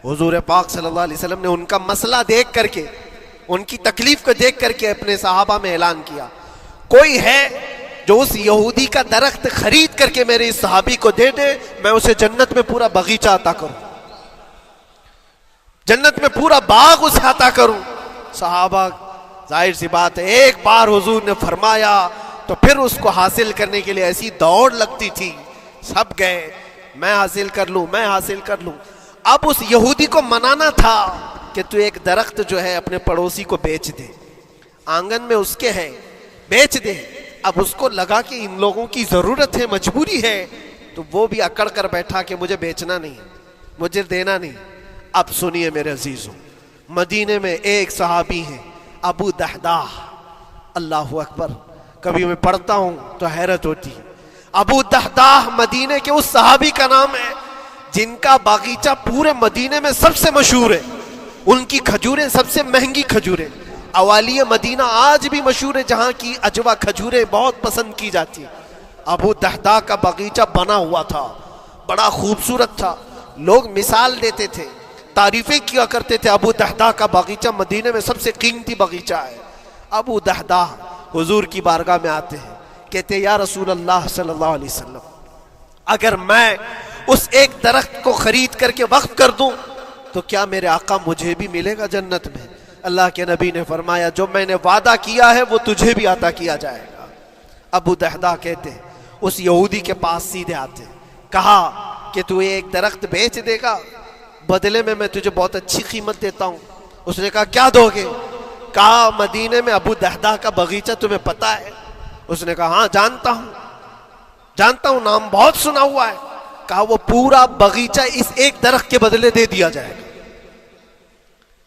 حضور پاک صلی اللہ علیہ وسلم نے ان کا مسئلہ دیکھ کر کے, ان کی تکلیف کو دیکھ کر کے اپنے صحابہ میں اعلان کیا کوئی ہے جو اس یہودی کا درخت خرید کر کے میرے اس صحابی کو دے دے, میں اسے جنت میں پورا باغیچہ عطا کروں, جنت میں پورا باغ اسے عطا کروں. صحابہ ظاہر سی بات ہے ایک بار حضور نے فرمایا تو پھر اس کو حاصل کرنے کے لیے ایسی دوڑ لگتی تھی, سب گئے میں حاصل کر لوں میں حاصل کر لوں. اب اس یہودی کو منانا تھا کہ تو ایک درخت جو ہے اپنے پڑوسی کو بیچ دے, آنگن میں اس کے ہے بیچ دے. اب اس کو لگا کہ ان لوگوں کی ضرورت ہے, مجبوری ہے, تو وہ بھی اکڑ کر بیٹھا کہ مجھے بیچنا نہیں, مجھے دینا نہیں. اب سنیے میرے عزیزوں, مدینے میں ایک صحابی ہیں ابو دحداح, اللہ اکبر, کبھی میں پڑھتا ہوں تو حیرت ہوتی ہے. ابو دحداح مدینے کے اس صحابی کا نام ہے جن کا باغیچہ پورے مدینے میں سب سے مشہور ہے, ان کی کھجوریں سب سے مہنگی کھجوریں. اوالی مدینہ آج بھی مشہور ہے جہاں کی اجوا کھجوریں بہت پسند کی جاتی ہیں. ابو دحداح کا باغیچہ بنا ہوا تھا, بڑا خوبصورت تھا. لوگ مثال دیتے تھے, تعریفیں کیا کرتے تھے, ابو دحداح کا باغیچہ مدینے میں سب سے قیمتی باغیچہ ہے. ابو دحداح حضور کی بارگاہ میں آتے ہیں, کہتے ہیں یا رسول اللہ صلی اللہ علیہ وسلم اگر میں اس ایک درخت کو خرید کر کے وقف کر دوں تو کیا میرے آقا مجھے بھی ملے گا جنت میں؟ اللہ کے نبی نے فرمایا جو میں نے وعدہ کیا ہے وہ تجھے بھی عطا کیا جائے گا. ابو دحداح کہتے ہیں اس یہودی کے پاس سیدھے آتے ہیں, کہا کہ تو ایک درخت بیچ دے گا, بدلے میں تجھے بہت اچھی قیمت دیتا ہوں. اس نے کہا کیا دو گے؟ کہا مدینے میں ابو دحداح کا باغیچہ تمہیں پتا ہے؟ اس نے کہا ہاں جانتا ہوں, نام بہت سنا ہوا ہے. کہا وہ پورا باغیچہ اس ایک درخت کے بدلے دے دیا جائے گا,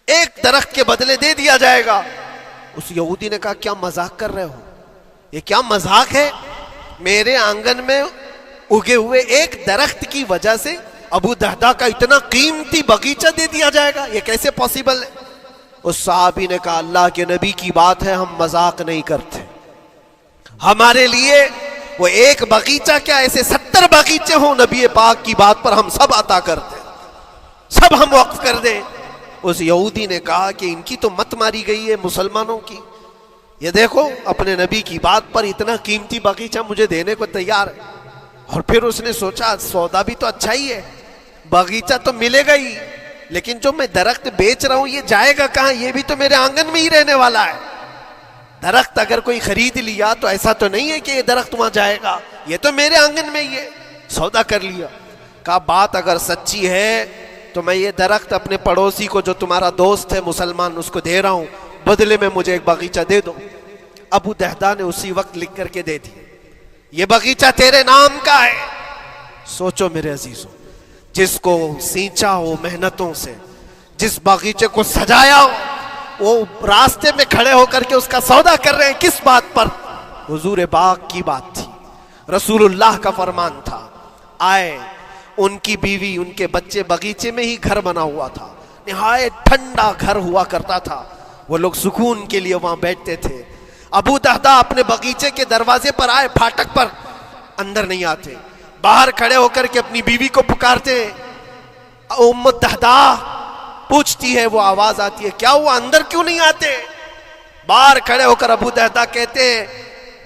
ایک درخت کے بدلے دے دیا جائے گا. اس یہودی نے کہا کیا مذاق کر رہے ہو, یہ کیا مذاق ہے؟ میرے آنگن میں اگے ہوئے ایک درخت کی وجہ سے ابو دحداح کا اتنا قیمتی باغیچہ دے دیا جائے گا, یہ کیسے پاسبل ہے؟ اس صحابی نے کہا اللہ کے نبی کی بات ہے, ہم مذاق نہیں کرتے. ہمارے لیے وہ ایک باغیچہ کیا ایسے 70 باغیچے ہوں, نبی پاک کی بات پر ہم سب عطا کر دیں, سب ہم وقف کر دیں. اس یہودی نے کہا کہ ان کی تو مت ماری گئی ہے مسلمانوں کی, یہ دیکھو اپنے نبی کی بات پر اتنا قیمتی باغیچہ مجھے دینے کو تیار ہے. اور پھر اس نے سوچا سودا بھی تو اچھا ہی ہے, باغیچہ تو ملے گا ہی, لیکن جو میں درخت بیچ رہا ہوں یہ جائے گا کہاں؟ یہ بھی تو میرے آنگن میں ہی رہنے والا ہے. درخت اگر کوئی خرید لیا تو ایسا تو نہیں ہے کہ یہ درخت وہاں جائے گا, یہ تو میرے آنگن میں ہی ہے. سودا کر لیا. کہا بات اگر سچی ہے تو میں یہ درخت اپنے پڑوسی کو جو تمہارا دوست ہے مسلمان اس کو دے رہا ہوں, بدلے میں مجھے ایک باغیچہ دے دو. ابو دحداح نے اسی وقت لکھ کر کے دے دی, یہ باغیچہ تیرے نام کا ہے. سوچو میرے عزیزوں, جس کو سینچا ہو محنتوں سے, جس باغیچے کو سجایا ہو, وہ راستے میں کھڑے ہو کر کے اس کا سودا کر رہے ہیں. کس بات پر؟ حضور باغ کی بات تھی, رسول اللہ کا فرمان تھا. آئے, ان کی بیوی ان کے بچے, باغیچے میں ہی گھر بنا ہوا تھا, نہایت ٹھنڈا گھر ہوا کرتا تھا, وہ لوگ سکون کے لیے وہاں بیٹھتے تھے. ابو دحداح اپنے باغیچے کے دروازے پر آئے, پھاٹک پر, اندر نہیں آتے, باہر کھڑے ہو کر کے اپنی بیوی کو پکارتے. ام دحداح پوچھتی ہے, وہ آواز آتی ہے کیا ہوا اندر کیوں نہیں آتے؟ باہر کھڑے ہو کر ابو دحداح کہتے ہیں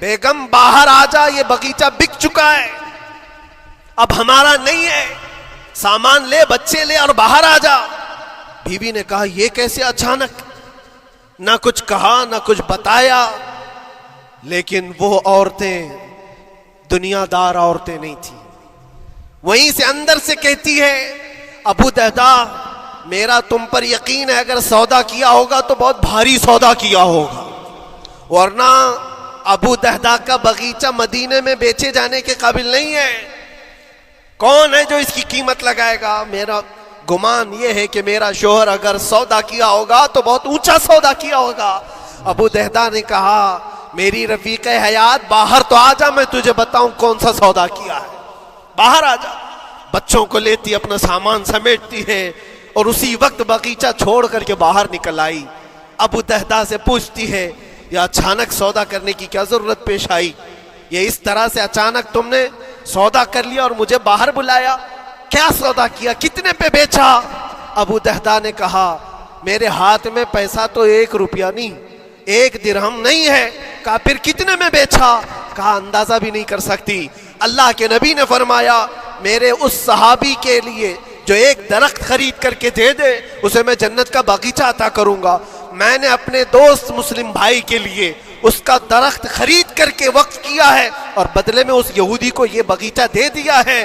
بیگم باہر آ جا, یہ باغیچہ بک چکا ہے, اب ہمارا نہیں ہے, سامان لے, بچے لے اور باہر آ جا. بیوی نے کہا یہ کیسے اچانک؟ نہ کچھ کہا نہ کچھ بتایا، لیکن وہ عورتیں دنیا دار عورتیں نہیں تھیں. وہیں سے اندر سے کہتی ہے ابو دہدا میرا تم پر یقین ہے، اگر سودا کیا ہوگا تو بہت بھاری سودا کیا ہوگا، ورنہ ابو دہدا کا باغیچہ مدینے میں بیچے جانے کے قابل نہیں ہے. کون ہے جو اس کی قیمت لگائے گا؟ میرا گمان یہ ہے کہ میرا شوہر اگر سودا کیا ہوگا تو بہت اونچا سودا کیا ہوگا. ابو دہدا نے کہا میری رفیق حیات باہر تو آ جا، میں تجھے بتاؤں کون سا سودا کیا ہے. باہر آ جا. بچوں کو لیتی اپنا سامان سمیٹتی ہے اور اسی وقت باغیچہ چھوڑ کر کے باہر نکل آئی. ابو دہدا سے پوچھتی ہے یہ اچانک سودا کرنے کی کیا ضرورت پیش آئی؟ یہ اس طرح سے اچانک تم نے سودا کر لیا اور مجھے باہر بلایا؟ کیا سودا کیا؟ کتنے پہ بیچا؟ ابو دہدا نے کہا میرے ہاتھ میں پیسہ تو 1 روپیہ نہیں، 1 درہم نہیں ہے. کہا پھر کتنے میں بیچا؟ کہا اندازہ بھی نہیں کر سکتی. اللہ کے نبی نے فرمایا میرے اس صحابی کے لیے جو ایک درخت خرید کر کے دے دے اسے میں جنت کا باغیچہ عطا کروں گا. میں نے اپنے دوست مسلم بھائی کے لیے اس کا درخت خرید کر کے وقف کیا ہے اور بدلے میں اس یہودی کو یہ باغیچہ دے دیا ہے.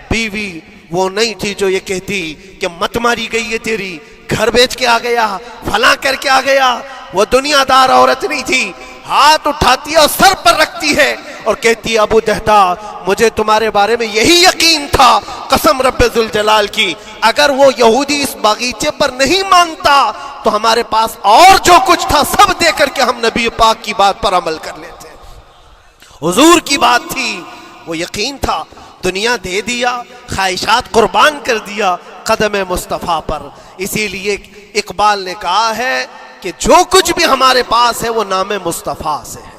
بیوی وہ نہیں تھی جو یہ کہتی کہ مت ماری گئی ہے تیری، گھر بیچ کے آ گیا، فلاں کر کے آ گیا. وہ دنیا دار عورت نہیں تھی. ہاتھ اٹھاتی ہے اور سر پر رکھتی ہے اور کہتی ہے ابو دہدا مجھے تمہارے بارے میں یہی یقین تھا، قسم رب ذوالجلال کی اگر وہ یہودی اس باغیچے پر نہیں مانتا تو ہمارے پاس اور جو کچھ تھا سب دے کر کے ہم نبی پاک کی بات پر عمل کر لیتے. حضور کی بات تھی، وہ یقین تھا. دنیا دے دیا، خواہشات قربان کر دیا قدم مصطفیٰ پر. اسی لیے اقبال نے کہا ہے کہ جو کچھ بھی ہمارے پاس ہے وہ نام مصطفیٰ سے ہے.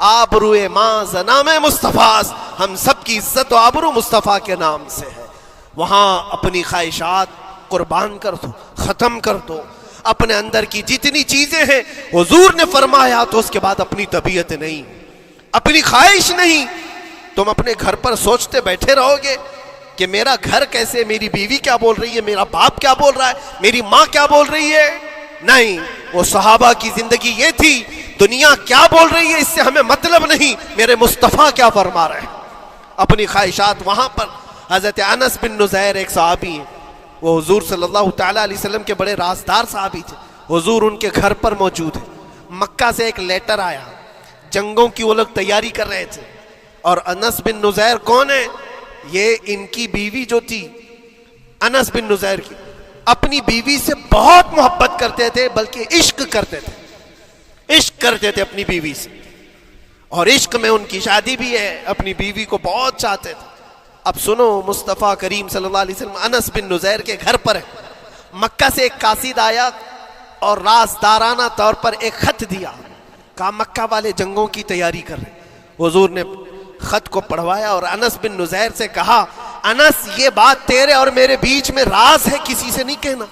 آبروئے ماز نام مصطفیٰ، ہم سب کی عزت و آبرو مصطفیٰ کے نام سے ہے. وہاں اپنی خواہشات قربان کر دو، ختم کر دو. اپنے اندر کی جتنی چیزیں ہیں حضور نے فرمایا تو اس کے بعد اپنی طبیعت نہیں، اپنی خواہش نہیں. تم اپنے گھر پر سوچتے بیٹھے رہو گے کہ میرا گھر کیسے، میری بیوی کیا بول رہی ہے، میرا باپ کیا بول رہا ہے، میری ماں کیا بول رہی ہے. نہیں، وہ صحابہ کی زندگی یہ تھی دنیا کیا بول رہی ہے اس سے ہمیں مطلب نہیں، میرے مصطفیٰ کیا فرما رہے ہیں. اپنی خواہشات وہاں پر. حضرت انس بن نزیر ایک صحابی ہیں، وہ حضور صلی اللہ تعالیٰ علیہ وسلم کے بڑے رازدار صحابی تھے. حضور ان کے گھر پر موجود ہے. مکہ سے ایک لیٹر آیا، جنگوں کی وہ لوگ تیاری کر رہے تھے. اور انس بن نزیر کون ہے؟ یہ ان کی بیوی جو تھی انس بن نزیر کی، اپنی بیوی سے بہت محبت کرتے تھے، بلکہ عشق کرتے تھے، عشق کرتے تھے اپنی بیوی سے. اور عشق میں ان کی شادی بھی ہے، اپنی بیوی کو بہت چاہتے تھے. اب سنو، مصطفیٰ کریم صلی اللہ علیہ وسلم انس بن نزیر کے گھر پر ہے. مکہ سے ایک قاصد آیا اور رازدارانہ طور پر ایک خط دیا. کہا مکہ والے جنگوں کی تیاری کر رہے. حضور نے خط کو پڑھوایا اور انس بن نزیر سے کہا انس یہ بات تیرے اور میرے بیچ میں راز ہے، کسی سے نہیں کہنا.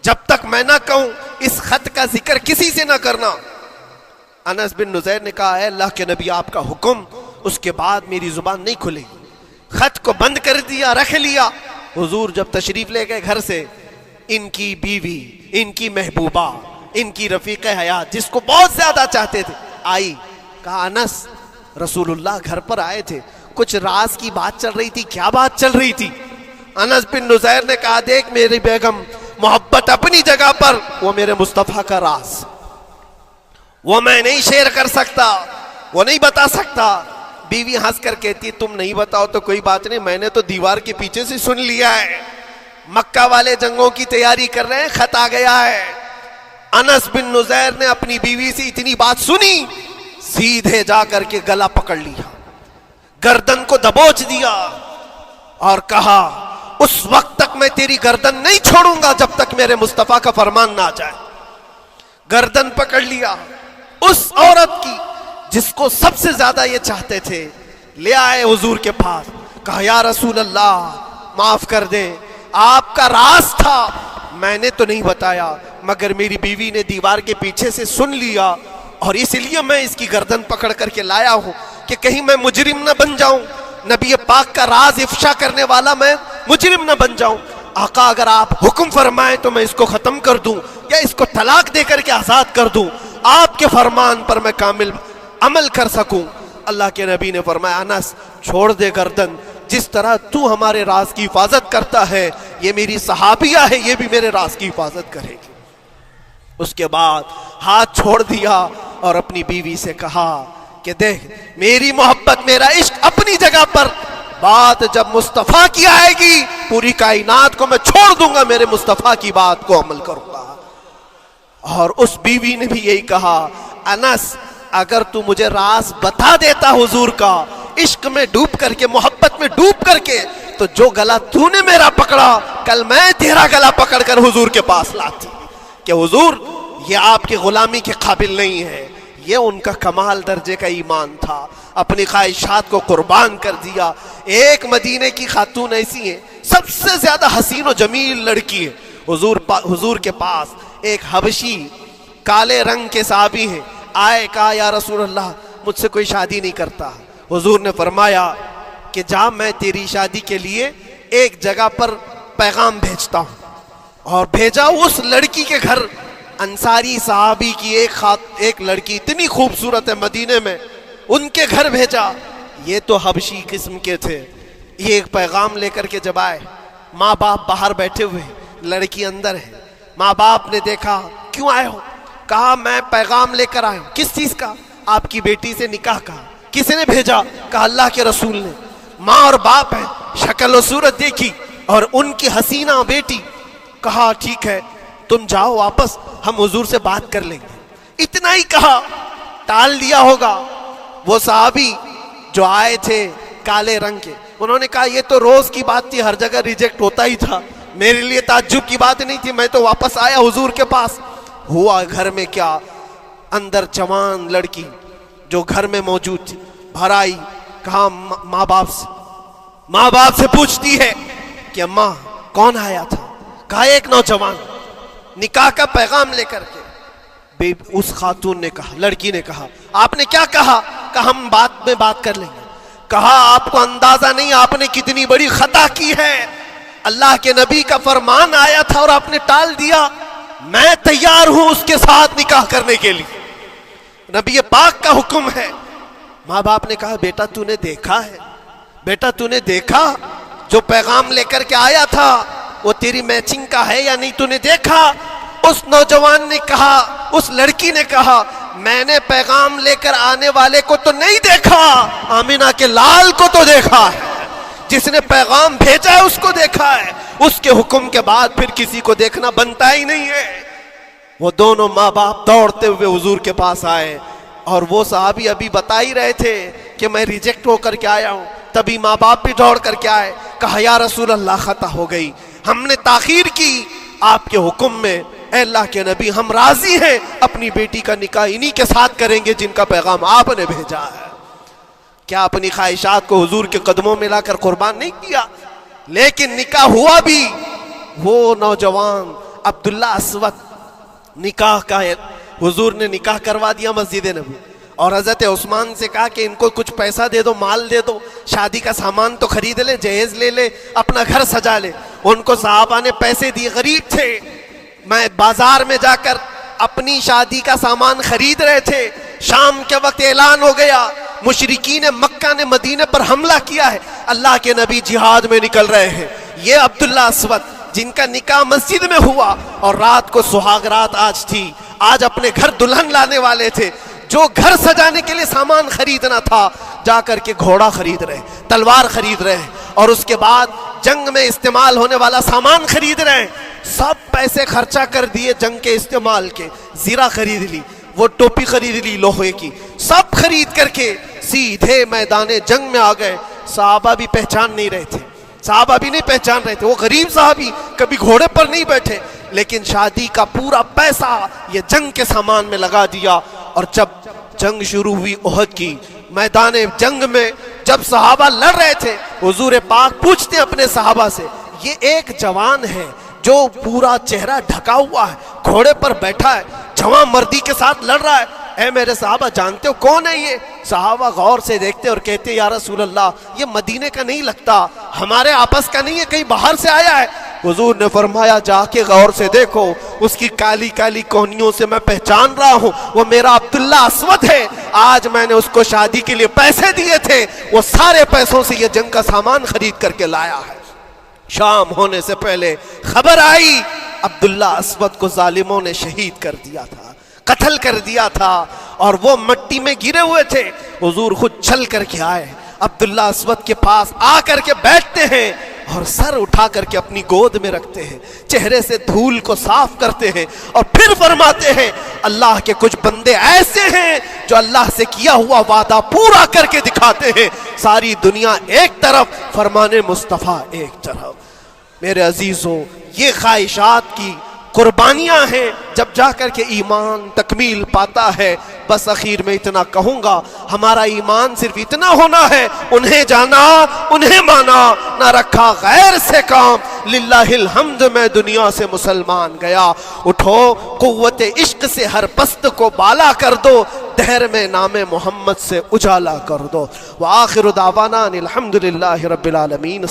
جب تک میں نہ کہوں اس خط کا ذکر کسی سے نہ کرنا. انس بن نزیر نے کہا اے اللہ کے نبی آپ کا حکم، اس کے بعد میری زبان نہیں کھلے گی. خط کو بند کر دیا، رکھ لیا. حضور جب تشریف لے گئے گھر سے، ان کی بیوی، ان کی محبوبہ، ان کی رفیق حیات جس کو بہت زیادہ چاہتے تھے آئی. کہا انس رسول اللہ گھر پر آئے تھے، کچھ راز کی بات چل رہی تھی، کیا بات چل رہی تھی؟ انس بن نزیر نے کہا دیکھ میری بیگم، محبت اپنی جگہ پر، وہ میرے مصطفیٰ کا راز، وہ میں نہیں شیئر کر سکتا، وہ نہیں بتا سکتا. بیوی ہنس کر کہتی تم نہیں بتاؤ تو کوئی بات نہیں، میں نے تو دیوار کے پیچھے سے سن لیا ہے، مکہ والے جنگوں کی تیاری کر رہے ہیں، خط آ گیا ہے. انس بن نزیر نے اپنی بیوی سے اتنی بات سنی، سیدھے جا کر کے گلا پکڑ لیا، گردن کو دبوچ دیا اور کہا اس وقت تک میں تیری گردن نہیں چھوڑوں گا جب تک میرے مصطفیٰ کا فرمان نہ آ جائے. گردن پکڑ لیا اس عورت کی جس کو سب سے زیادہ یہ چاہتے تھے. لے آئے حضور کے پاس. کہا یا رسول اللہ معاف کر دیں، آپ کا راز تھا، میں نے تو نہیں بتایا، مگر میری بیوی نے دیوار کے پیچھے سے سن لیا اور اس لیے میں اس کی گردن پکڑ کر کے لایا ہوں کہ کہیں میں مجرم نہ بن جاؤں، نبی پاک کا راز افشا کرنے والا میں مجرم نہ بن جاؤں. آقا اگر آپ حکم فرمائیں تو میں اس کو ختم کر دوں یا اس کو طلاق دے کر کے آزاد کر دوں، آپ کے فرمان پر میں کامل عمل کر سکوں۔ اللہ کے نبی نے فرمایا انس چھوڑ دے گردن، جس طرح تو ہمارے راز کی حفاظت کرتا ہے یہ میری صحابیہ ہے، یہ بھی میرے راز کی حفاظت کرے گی۔ اس کے بعد ہاتھ چھوڑ دیا اور اپنی بیوی سے کہا کہ دیکھ میری محبت میرا عشق اپنی جگہ پر، بات جب مصطفیٰ کی آئے گی پوری کائنات کو میں چھوڑ دوں گا، میرے مصطفیٰ کی بات کو عمل کروں گا۔ اور اس بیوی نے بھی یہی کہا انس اگر تو مجھے راز بتا دیتا حضور کا، عشق میں ڈوب کر کے، محبت میں ڈوب کر کے، تو جو گلا تو نے میرا پکڑا کل میں تیرا گلا پکڑ کر حضور کے پاس لاتی کہ حضور یہ آپ کی غلامی کے قابل نہیں ہے۔ یہ ان کا کمال درجے کا ایمان تھا، اپنی خواہشات کو قربان کر دیا۔ ایک مدینے کی خاتون ایسی ہے سب سے زیادہ حسین و جمیل لڑکی ہے، حضور کے پاس ایک حبشی کالے رنگ کے صحابی ہیں، آئے کہا یا رسول اللہ مجھ سے کوئی شادی نہیں کرتا۔ حضور نے فرمایا کہ جا میں تیری شادی کے لیے ایک جگہ پر پیغام بھیجتا ہوں، اور بھیجا اس لڑکی کے گھر۔ انصاری صحابی کی ایک لڑکی اتنی خوبصورت ہے مدینے میں، ان کے گھر بھیجا۔ یہ تو حبشی قسم کے تھے، یہ ایک پیغام لے کر کے جب آئے، ماں باپ باہر بیٹھے ہوئے، لڑکی اندر ہے۔ ماں باپ نے دیکھا کیوں آئے ہو؟ کہا میں پیغام لے کر آیا ہوں۔ کس چیز کا؟ آپ کی بیٹی سے نکاح کا۔ کس نے بھیجا؟ کہا اللہ کے رسول نے۔ ماں اور باپ ہیں، شکل و صورت دیکھی اور ان کی حسینہ بیٹی۔ کہا ٹھیک ہے تم جاؤ واپس، ہم حضور سے بات کر لیں گے۔ اتنا ہی کہا، ٹال دیا ہوگا۔ وہ صحابی جو آئے تھے کالے رنگ کے، انہوں نے کہا یہ تو روز کی بات تھی، ہر جگہ ریجیکٹ ہوتا ہی تھا، میرے لیے تعجب کی بات نہیں تھی، میں تو واپس آیا حضور کے پاس۔ ہوا گھر میں کیا، اندر جوان لڑکی جو گھر میں موجود تھی بھر آئی، کہا ماں باپ سے پوچھتی ہے کہ اماں کون آیا تھا؟ کہا ایک نوجوان نکاح کا پیغام لے کر کے۔ اس خاتون نے کہا، لڑکی نے کہا آپ نے کیا کہا؟ کہا ہم بعد میں بات کر لیں گے۔ کہا آپ کو اندازہ نہیں آپ نے کتنی بڑی خطا کی ہے، اللہ کے نبی کا فرمان آیا تھا اور آپ نے ٹال دیا، میں تیار ہوں اس کے ساتھ نکاح کرنے کے لیے، نبی پاک کا حکم ہے۔ ماں باپ نے کہا بیٹا تو نے دیکھا ہے، بیٹا تو نے دیکھا جو پیغام لے کر کے آیا تھا وہ تیری میچنگ کا ہے یا نہیں تو نے دیکھا؟ اس نوجوان نے کہا، اس لڑکی نے کہا میں نے پیغام لے کر آنے والے کو تو نہیں دیکھا، آمینہ کے لال کو تو دیکھا ہے، جس نے پیغام بھیجا ہے اس کو دیکھا ہے، اس کے حکم کے بعد پھر کسی کو دیکھنا بنتا ہی نہیں ہے۔ وہ دونوں ماں باپ دوڑتے ہوئے حضور کے پاس آئے، اور وہ صحابی ابھی بتا ہی رہے تھے کہ میں ریجیکٹ ہو کر کے آیا ہوں، تبھی ماں باپ بھی دوڑ کر کے آئے، کہا یا رسول اللہ خطا ہو گئی، ہم نے تاخیر کی آپ کے حکم میں، اے اللہ کے نبی ہم راضی ہیں، اپنی بیٹی کا نکاح انہی کے ساتھ کریں گے جن کا پیغام آپ نے بھیجا ہے۔ کیا اپنی خواہشات کو حضور کے قدموں میں لا کر قربان نہیں کیا؟ لیکن نکاح ہوا بھی۔ وہ نوجوان عبداللہ اسود نکاح کا ہے، حضور نے نکاح کروا دیا مسجد نبی، اور حضرت عثمان سے کہا کہ ان کو کچھ پیسہ دے دو، مال دے دو، شادی کا سامان تو خرید لے، جہیز لے لے، اپنا گھر سجا لے۔ ان کو صحابہ نے پیسے دیے، غریب تھے، میں بازار میں جا کر اپنی شادی کا سامان خرید رہے تھے، شام کے وقت اعلان ہو گیا مشرکین مکہ نے مدینے پر حملہ کیا ہے، اللہ کے نبی جہاد میں نکل رہے ہیں۔ یہ عبداللہ اسود جن کا نکاح مسجد میں ہوا اور رات کو سہاگ رات آج تھی، آج اپنے گھر دلہن لانے والے تھے، جو گھر سجانے کے لیے سامان خریدنا تھا جا کر کے گھوڑا خرید رہے، تلوار خرید رہے ہیں، اور اس کے بعد جنگ میں استعمال ہونے والا سامان خرید رہے ہیں، سب پیسے خرچہ کر دیے جنگ کے استعمال کے، زیرہ خرید لی، وہ ٹوپی خرید لی لوہے کی، سب خرید کر کے سیدھے میدان جنگ میں آ گئے۔ صحابہ بھی پہچان نہیں رہے تھے، صحابہ بھی نہیں پہچان رہے تھے، وہ غریب صحابی کبھی گھوڑے پر نہیں بیٹھے، لیکن شادی کا پورا پیسہ یہ جنگ کے سامان میں لگا دیا۔ اور جب جنگ شروع ہوئی احد کی، میدان جنگ میں جب صحابہ لڑ رہے تھے، حضور پاک پوچھتے اپنے صحابہ سے، یہ ایک جوان ہے جو پورا چہرہ ڈھکا ہوا ہے، گھوڑے پر بیٹھا ہے، جوان مردی کے ساتھ لڑ رہا ہے، اے میرے صحابہ جانتے ہو کون ہے یہ؟ صحابہ غور سے دیکھتے اور کہتے یا رسول اللہ یہ مدینے کا نہیں لگتا، ہمارے آپس کا نہیں ہے، کہیں باہر سے آیا ہے۔ حضور نے فرمایا جا کے غور سے دیکھو، اس کی کالی کالی کوہنیوں سے میں پہچان رہا ہوں وہ میرا عبداللہ اسود ہے۔ آج میں نے اس کو شادی کے لیے پیسے دیے تھے، وہ سارے پیسوں سے یہ جنگ کا سامان خرید کر کے لایا ہے۔ شام ہونے سے پہلے خبر آئی عبداللہ اسود کو ظالموں نے شہید کر دیا تھا، قتل کر دیا تھا، اور وہ مٹی میں گرے ہوئے تھے۔ حضور خود چل کر کے آئے، عبداللہ اسود کے پاس آ کر کے بیٹھتے ہیں اور سر اٹھا کر کے اپنی گود میں رکھتے ہیں، چہرے سے دھول کو صاف کرتے ہیں، اور پھر فرماتے ہیں اللہ کے کچھ بندے ایسے ہیں جو اللہ سے کیا ہوا وعدہ پورا کر کے دکھاتے ہیں، ساری دنیا ایک طرف، فرمان مصطفیٰ ایک طرف۔ میرے عزیزوں، یہ خواہشات کی قربانیاں ہیں جب جا کر کے ایمان تکمیل پاتا ہے۔ بس اخیر میں اتنا کہوں گا، ہمارا ایمان صرف اتنا ہونا ہے، انہیں جانا انہیں مانا، نہ رکھا غیر سے کام، للہ الحمد میں دنیا سے مسلمان گیا۔ اٹھو قوت عشق سے ہر پست کو بالا کر دو، دہر میں نام محمد سے اجالا کر دو۔ وآخر دعوانا الحمدللہ رب العالمین۔